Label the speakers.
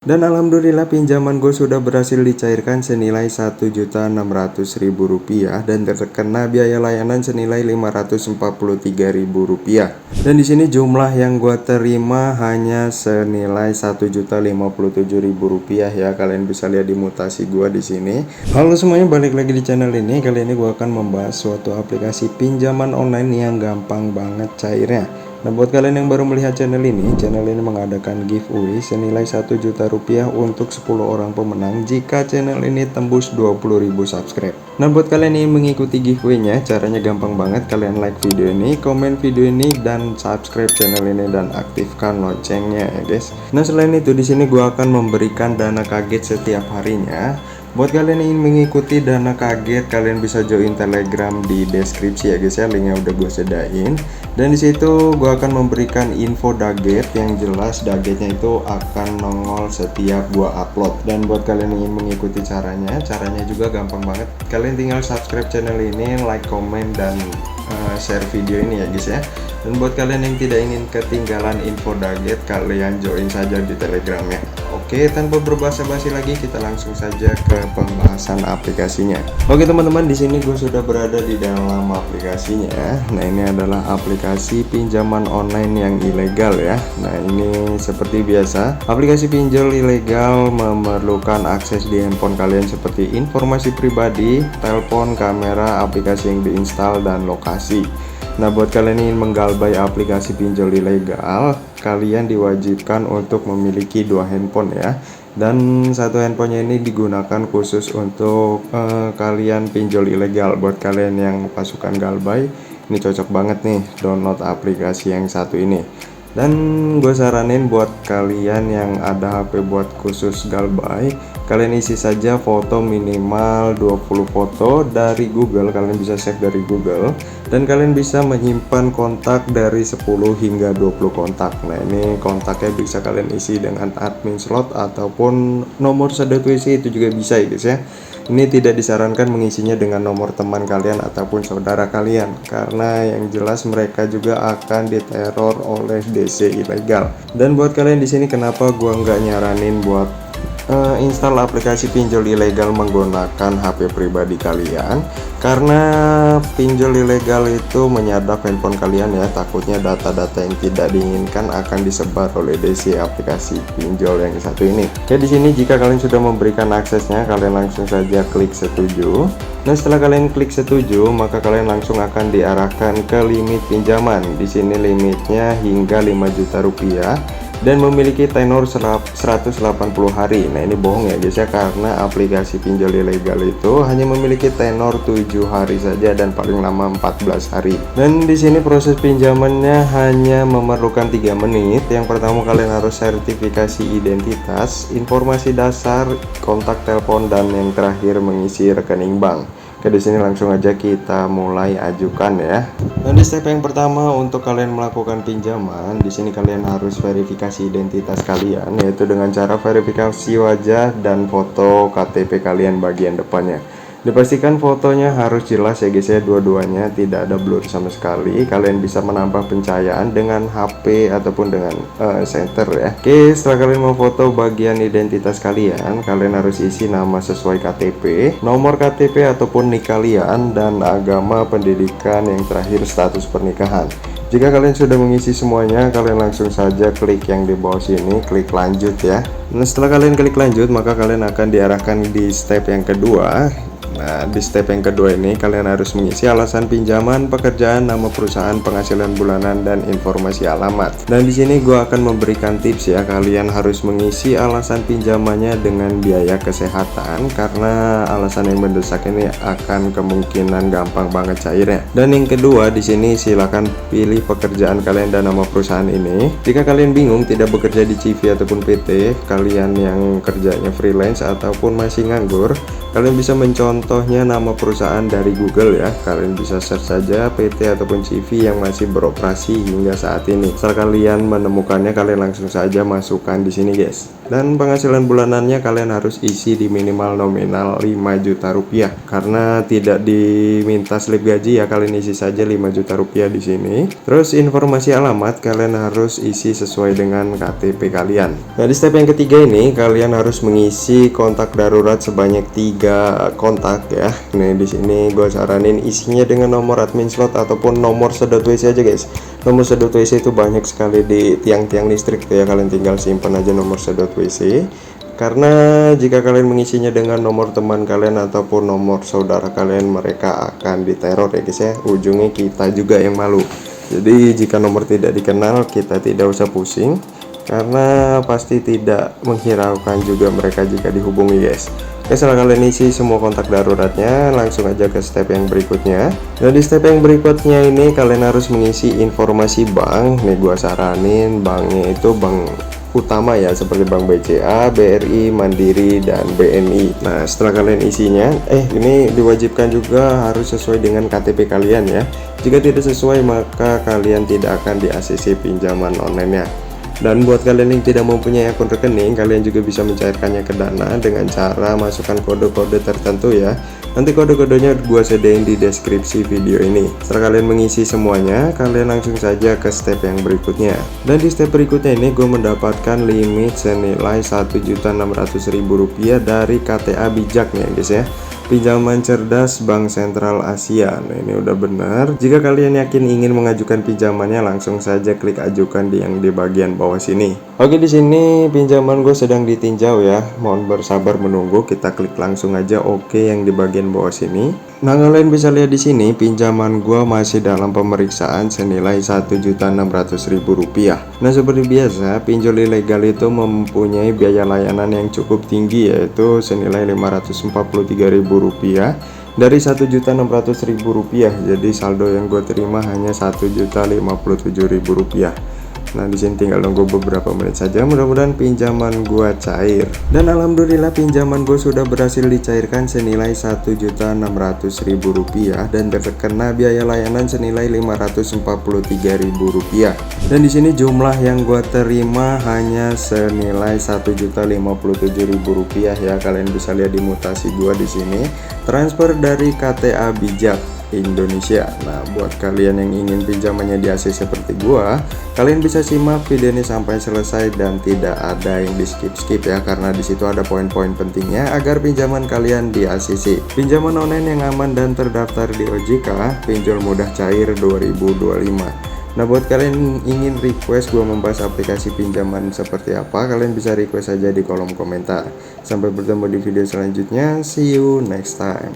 Speaker 1: Dan alhamdulillah pinjaman gue sudah berhasil dicairkan senilai Rp1.600.000 dan terkena biaya layanan senilai Rp543.000. Dan di sini jumlah yang gue terima hanya senilai Rp1.057.000 ya. Kalian bisa lihat di mutasi gue di sini. Halo semuanya, balik lagi di channel ini. Kali ini gue akan membahas suatu aplikasi pinjaman online yang gampang banget cairnya. Nah, buat kalian yang baru melihat channel ini mengadakan giveaway senilai Rp1.000.000 untuk 10 orang pemenang jika channel ini tembus 20.000 subscribe. Nah, buat kalian yang ingin mengikuti giveaway-nya, caranya gampang banget. Kalian like video ini, komen video ini, dan subscribe channel ini dan aktifkan loncengnya ya guys. Nah, selain itu di sini gua akan memberikan dana kaget setiap harinya. Buat kalian yang ingin mengikuti dana kaget, kalian bisa join Telegram di deskripsi ya guys ya, linknya udah gue sedain. Dan disitu gue akan memberikan info daget yang jelas, dagetnya itu akan nongol setiap gue upload. Dan buat kalian yang ingin mengikuti caranya juga gampang banget. Kalian tinggal subscribe channel ini, like, komen, dan share video ini ya guys ya. Dan buat kalian yang tidak ingin ketinggalan info daget, kalian join saja di Telegramnya. Oke, tanpa berbasa-basi lagi, kita langsung saja ke pembahasan aplikasinya. Oke teman-teman, di sini gue sudah berada di dalam aplikasinya. Nah, ini adalah aplikasi pinjaman online yang ilegal ya. Nah, ini seperti biasa, aplikasi pinjol ilegal memerlukan akses di handphone kalian seperti informasi pribadi, telepon, kamera, aplikasi yang diinstal, dan lokasi. Nah, buat kalian yang ingin menggalbay aplikasi pinjol ilegal, kalian diwajibkan untuk memiliki 2 handphone ya. Dan satu handphonenya ini digunakan khusus untuk kalian pinjol ilegal. Buat kalian yang pasukan galbay, ini cocok banget nih download aplikasi yang satu ini. Dan gue saranin buat kalian yang ada HP buat khusus galbay, kalian isi saja foto minimal 20 foto dari Google. Kalian bisa save dari Google, dan kalian bisa menyimpan kontak dari 10 hingga 20 kontak. Nah, ini kontaknya bisa kalian isi dengan admin slot ataupun nomor sedot WC, itu juga bisa ya guys ya. Ini tidak disarankan mengisinya dengan nomor teman kalian ataupun saudara kalian, karena yang jelas mereka juga akan diteror oleh DC ilegal. Dan buat kalian di sini, kenapa gua nggak nyaranin buat install aplikasi pinjol ilegal menggunakan HP pribadi kalian? Karena pinjol ilegal itu menyadap handphone kalian ya, takutnya data-data yang tidak diinginkan akan disebar oleh DC aplikasi pinjol yang satu ini. Oke, di sini jika kalian sudah memberikan aksesnya, kalian langsung saja klik setuju. Nah, setelah kalian klik setuju, maka kalian langsung akan diarahkan ke limit pinjaman. Di sini limitnya hingga Rp5.000.000 dan memiliki tenor 180 hari. Nah, ini bohong ya guys ya, karena aplikasi pinjol ilegal itu hanya memiliki tenor 7 hari saja dan paling lama 14 hari. Dan di sini proses pinjamannya hanya memerlukan 3 menit. Yang pertama, kalian harus sertifikasi identitas, informasi dasar, kontak telepon, dan yang terakhir mengisi rekening bank. Oke, di sini langsung aja kita mulai ajukan ya. Nah, di step yang pertama untuk kalian melakukan pinjaman, di sini kalian harus verifikasi identitas kalian, yaitu dengan cara verifikasi wajah dan foto KTP kalian bagian depannya. Dipastikan fotonya harus jelas ya guys ya, dua-duanya tidak ada blur sama sekali. Kalian bisa menambah pencahayaan dengan HP ataupun dengan center ya. Oke, setelah kalian memfoto bagian identitas kalian, kalian harus isi nama sesuai KTP, nomor KTP ataupun nik kalian, dan agama, pendidikan, yang terakhir status pernikahan. Jika kalian sudah mengisi semuanya, kalian langsung saja klik yang di bawah sini, klik lanjut ya. Nah, setelah kalian klik lanjut, maka kalian akan diarahkan di step yang kedua. Nah, di step yang kedua ini kalian harus mengisi alasan pinjaman, pekerjaan, nama perusahaan, penghasilan bulanan, dan informasi alamat. Dan di sini gue akan memberikan tips ya, kalian harus mengisi alasan pinjamannya dengan biaya kesehatan, karena alasan yang mendesak ini akan kemungkinan gampang banget cairnya. Dan yang kedua, di sini silakan pilih pekerjaan kalian dan nama perusahaan ini. Jika kalian bingung tidak bekerja di CV ataupun PT, kalian yang kerjanya freelance ataupun masih nganggur, Kalian bisa mencontohnya nama perusahaan dari Google ya. Kalian bisa search saja PT ataupun CV yang masih beroperasi hingga saat ini. Setelah kalian menemukannya, kalian langsung saja masukkan di sini guys. Dan penghasilan bulanannya kalian harus isi di minimal nominal 5 juta rupiah. Karena tidak diminta slip gaji ya, kalian isi saja 5 juta rupiah di sini. Terus informasi alamat kalian harus isi sesuai dengan KTP kalian. Nah, di step yang ketiga ini kalian harus mengisi kontak darurat sebanyak 3 kontak ya. Nah, di sini gue saranin isinya dengan nomor admin slot ataupun nomor sedot WC aja guys. Nomor sedot WC itu banyak sekali di tiang-tiang listrik tuh ya, kalian tinggal simpan aja nomor sedot WC. Karena jika kalian mengisinya dengan nomor teman kalian ataupun nomor saudara kalian, mereka akan diteror ya guys ya. Ujungnya kita juga yang malu. Jadi jika nomor tidak dikenal, kita tidak usah pusing, karena pasti tidak menghiraukan juga mereka jika dihubungi guys. Oke, setelah kalian isi semua kontak daruratnya, langsung aja ke step yang berikutnya. Nah, di step yang berikutnya ini kalian harus mengisi informasi bank. Nih gua saranin banknya itu bank utama ya, seperti Bank BCA, BRI, Mandiri, dan BNI. Nah, setelah kalian isinya, ini diwajibkan juga harus sesuai dengan KTP kalian ya. Jika tidak sesuai, maka kalian tidak akan di-ACC pinjaman online-nya. Dan buat kalian yang tidak mempunyai akun rekening, kalian juga bisa mencairkannya ke Dana dengan cara masukkan kode-kode tertentu ya. Nanti kode-kodenya gua sediain di deskripsi video ini. Setelah kalian mengisi semuanya, kalian langsung saja ke step yang berikutnya. Dan di step berikutnya ini gue mendapatkan limit senilai Rp1.600.000 dari KTA Bijak nih guys ya. Pinjaman cerdas Bank Sentral Asia. Nah, ini udah benar. Jika kalian yakin ingin mengajukan pinjamannya, langsung saja klik ajukan yang di bagian bawah sini. Oke, di sini pinjaman gue sedang ditinjau ya. Mohon bersabar menunggu. Kita klik langsung aja oke yang di bagian bawah sini. Nah, kalian bisa lihat di sini pinjaman gue masih dalam pemeriksaan senilai Rp1.600.000. Nah, seperti biasa, pinjol ilegal itu mempunyai biaya layanan yang cukup tinggi, yaitu senilai Rp543.000 dari Rp1.600.000. Jadi saldo yang gue terima hanya Rp1.057.000. Nah, di sini tinggal nunggu beberapa menit saja, mudah-mudahan pinjaman gua cair. Dan alhamdulillah pinjaman gue sudah berhasil dicairkan senilai Rp1.600.000 dan terkena biaya layanan senilai Rp543.000. Dan di sini jumlah yang gua terima hanya senilai Rp1.057.000 ya. Kalian bisa lihat di mutasi gua di sini, transfer dari KTA Bijak Indonesia. Nah, buat kalian yang ingin pinjamannya di ACC seperti gua, kalian bisa simak video ini sampai selesai dan tidak ada yang di skip ya, karena di situ ada poin-poin pentingnya agar pinjaman kalian di ACC. Pinjaman online yang aman dan terdaftar di OJK, pinjol mudah cair 2025. Nah, buat kalian yang ingin request gua membahas aplikasi pinjaman seperti apa, kalian bisa request aja di kolom komentar. Sampai bertemu di video selanjutnya. See you next time.